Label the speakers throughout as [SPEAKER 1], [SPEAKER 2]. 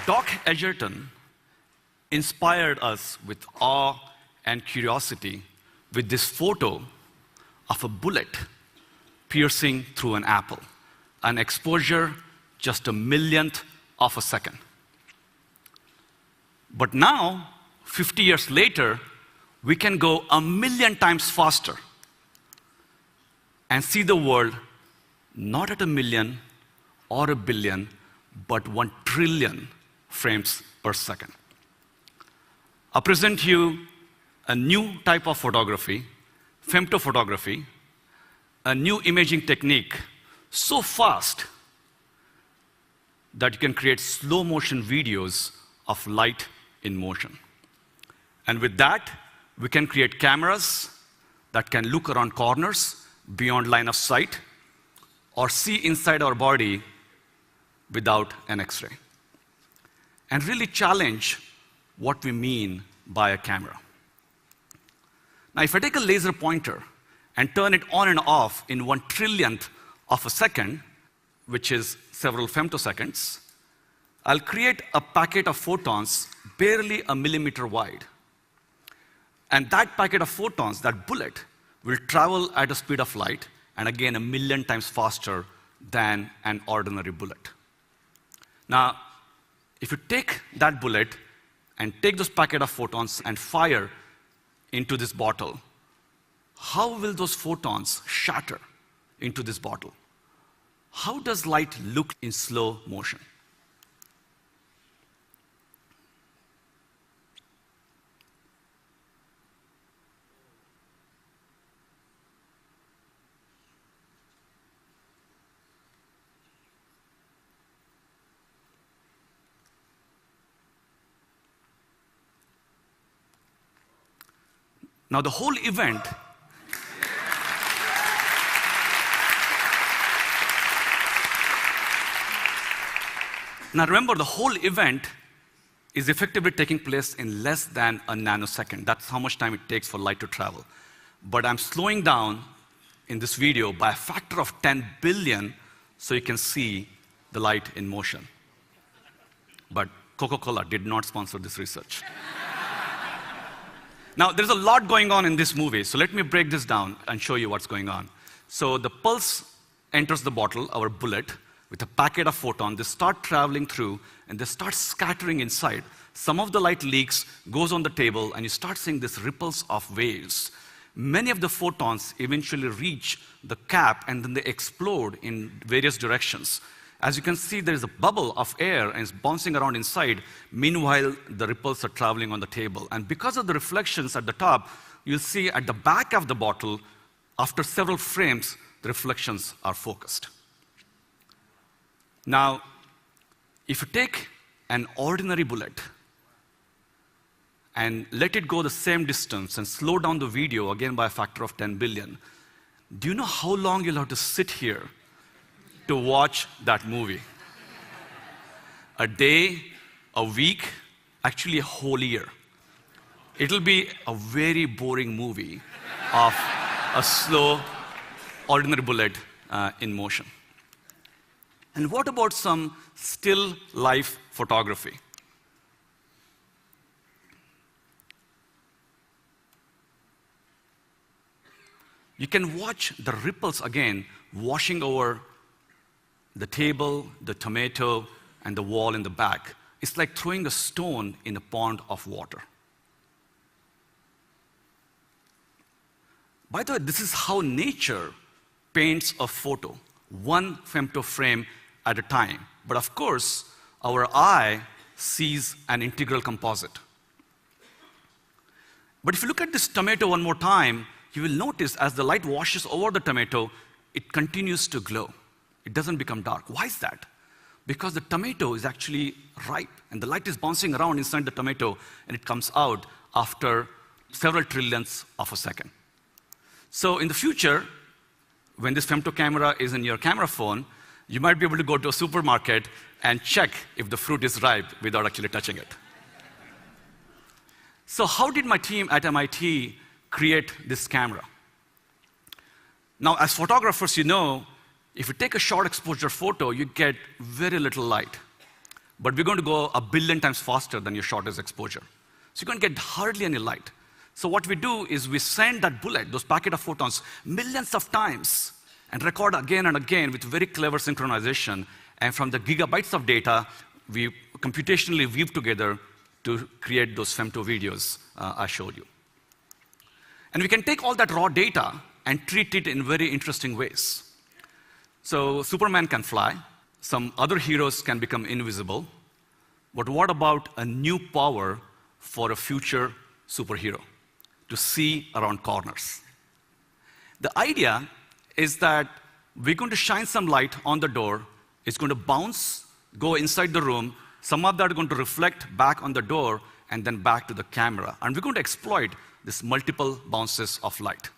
[SPEAKER 1] Doc Edgerton inspired us with awe and curiosity with this photo of a bullet piercing through an apple, an exposure just a millionth of a second. But now, 50 years later, we can go a million times faster and see the world not at a million or a billion, but 1 trillion frames per second. I present you a new type of photography, femtophotography, a new imaging technique so fast that you can create slow motion videos of light in motion. And with that, we can create cameras that can look around corners beyond line of sight or see inside our body without an X-ray, and really challenge what we mean by a camera. Now, if I take a laser pointer and turn it on and off in 1 trillionth of a second, which is several femtoseconds, I'll create a packet of photons barely a millimeter wide. And that packet of photons, that bullet, will travel at a speed of light, and again, a million times faster than an ordinary bullet. Now, if you take that bullet and take this packet of photons and fire into this bottle, how will those photons shatter into this bottle? How does light look in slow motion? Now, the whole event now remember, the whole event is effectively taking place in less than a nanosecond. That's how much time it takes for light to travel. But I'm slowing down in this video by a factor of 10 billion so you can see the light in motion. But Coca-Cola did not sponsor this research. Now, there's a lot going on in this movie, so let me break this down and show you what's going on. So the pulse enters the bottle, our bullet, with a packet of photons. They start traveling through, and they start scattering inside. Some of the light leaks, goes on the table, and you start seeing these ripples of waves. Many of the photons eventually reach the cap, and then they explode in various directions. As you can see, there is a bubble of air, and it's bouncing around inside. Meanwhile, the ripples are traveling on the table. And because of the reflections at the top, you'll see at the back of the bottle, after several frames, the reflections are focused. Now, if you take an ordinary bullet and let it go the same distance and slow down the video, again by a factor of 10 billion, do you know how long you'll have to sit here to watch that movie? A day, a week, actually a whole year. It'll be a very boring movie of a slow, ordinary bullet in motion. And what about some still life photography? You can watch the ripples again washing over the table, the tomato, and the wall in the back. It's like throwing a stone in a pond of water. By the way, this is how nature paints a photo, one femto frame at a time. But of course, our eye sees an integral composite. But if you look at this tomato one more time, you will notice as the light washes over the tomato, it continues to glow. It doesn't become dark. Why is that? Because the tomato is actually ripe, and the light is bouncing around inside the tomato, and it comes out after several trillionths of a second. So in the future, when this femto camera is in your camera phone, You might be able to go to a supermarket and check if the fruit is ripe without actually touching it. So how did my team at MIT create this camera? Now, as photographers, you know, if you take a short exposure photo, you get very little light. But we're going to go 1 billion times faster than your shortest exposure. So you're going to get hardly any light. So what we do is we send that bullet, those packet of photons, millions of times, and record again and again with very clever synchronization. And from the gigabytes of data, we computationally weave together to create those femto videos I showed you. And we can take all that raw data and treat it in very interesting ways. So Superman can fly. Some other heroes can become invisible. But what about a new power for a future superhero? To see around corners. The idea is that we're going to shine some light on the door. It's going to bounce, go inside the room. Some of that are going to reflect back on the door and then back to the camera. And we're going to exploit this multiple bounces of light.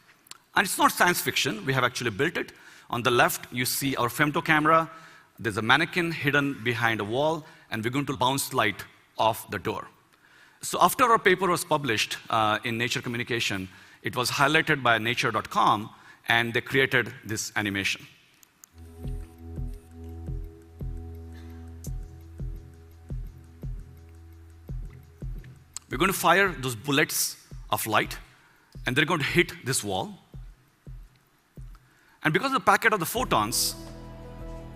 [SPEAKER 1] And it's not science fiction. We have actually built it. On the left, you see our femto camera. There's a mannequin hidden behind a wall, and we're going to bounce light off the door. So after our paper was published in Nature Communication, it was highlighted by nature.com, and they created this animation. We're going to fire those bullets of light, and they're going to hit this wall. And because of the packet of the photons,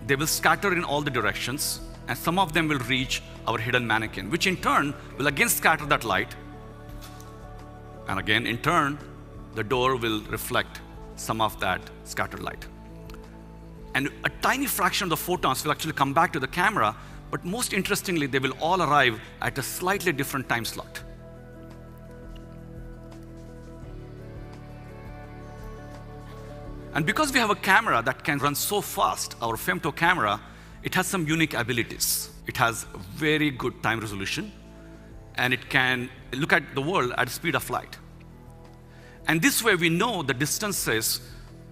[SPEAKER 1] they will scatter in all the directions, and some of them will reach our hidden mannequin, which in turn will again scatter that light. And again, in turn, the door will reflect some of that scattered light. And a tiny fraction of the photons will actually come back to the camera, but most interestingly, they will all arrive at a slightly different time slot. And because we have a camera that can run so fast, our femto camera, it has some unique abilities. It has very good time resolution, and it can look at the world at the speed of light. And this way we know the distances,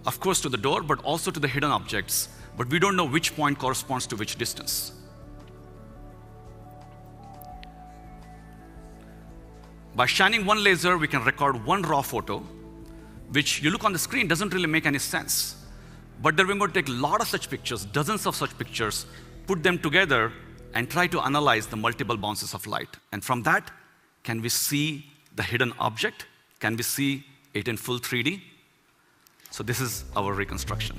[SPEAKER 1] of course, to the door, but also to the hidden objects, but we don't know which point corresponds to which distance. By shining one laser, we can record one raw photo, which you look on the screen doesn't really make any sense. But then we're going to take a lot of such pictures, dozens of such pictures, put them together, and try to analyze the multiple bounces of light. And from that, can we see the hidden object? Can we see it in full 3D? So this is our reconstruction.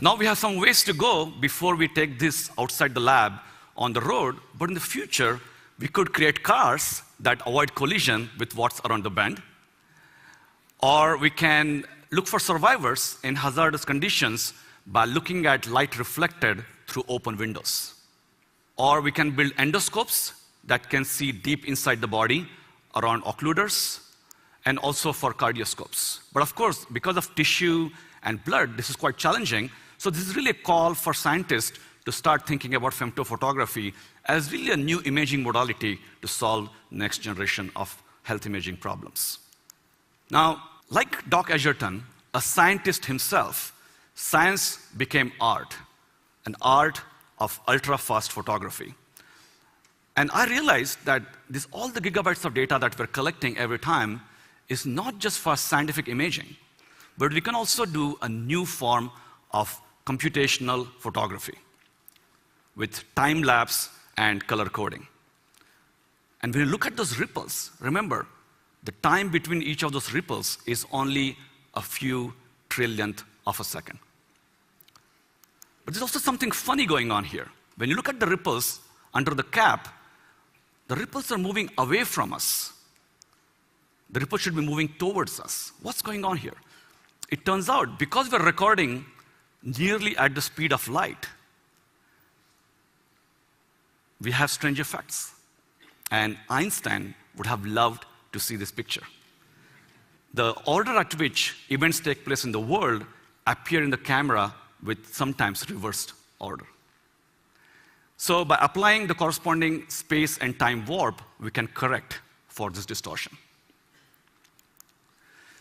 [SPEAKER 1] Now we have some ways to go before we take this outside the lab on the road, but in the future, we could create cars that avoid collision with what's around the bend. Or we can look for survivors in hazardous conditions by looking at light reflected through open windows. Or we can build endoscopes that can see deep inside the body around occluders, and also for cardioscopes. But of course, because of tissue and blood, this is quite challenging. So this is really a call for scientists to start thinking about femtophotography as really a new imaging modality to solve next generation of health imaging problems. Now, like Doc Edgerton, a scientist himself, science became art, an art of ultra-fast photography. And I realized that all the gigabytes of data that we're collecting every time is not just for scientific imaging, but we can also do a new form of computational photography with time-lapse and color coding. And when you look at those ripples, remember, the time between each of those ripples is only a few trillionth of a second. But there's also something funny going on here. When you look at the ripples under the cap, the ripples are moving away from us. The ripple should be moving towards us. What's going on here? It turns out, because we're recording nearly at the speed of light, we have strange effects. And Einstein would have loved to see this picture. The order at which events take place in the world appear in the camera with sometimes reversed order. So by applying the corresponding space and time warp, we can correct for this distortion.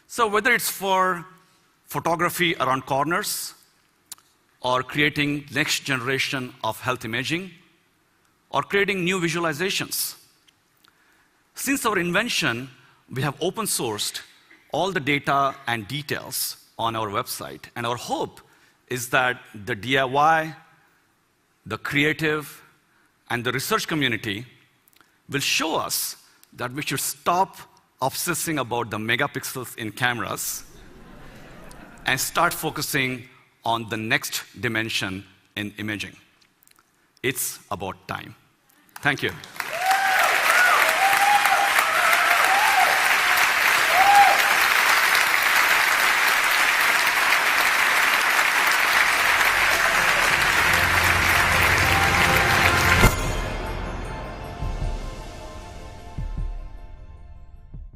[SPEAKER 1] So whether it's for photography around corners, or creating next generation of health imaging, or creating new visualizations, since our invention, we have open sourced all the data and details on our website. And our hope is that the DIY, the creative, and the research community will show us that we should stop obsessing about the megapixels in cameras and start focusing on the next dimension in imaging. It's about time. Thank you.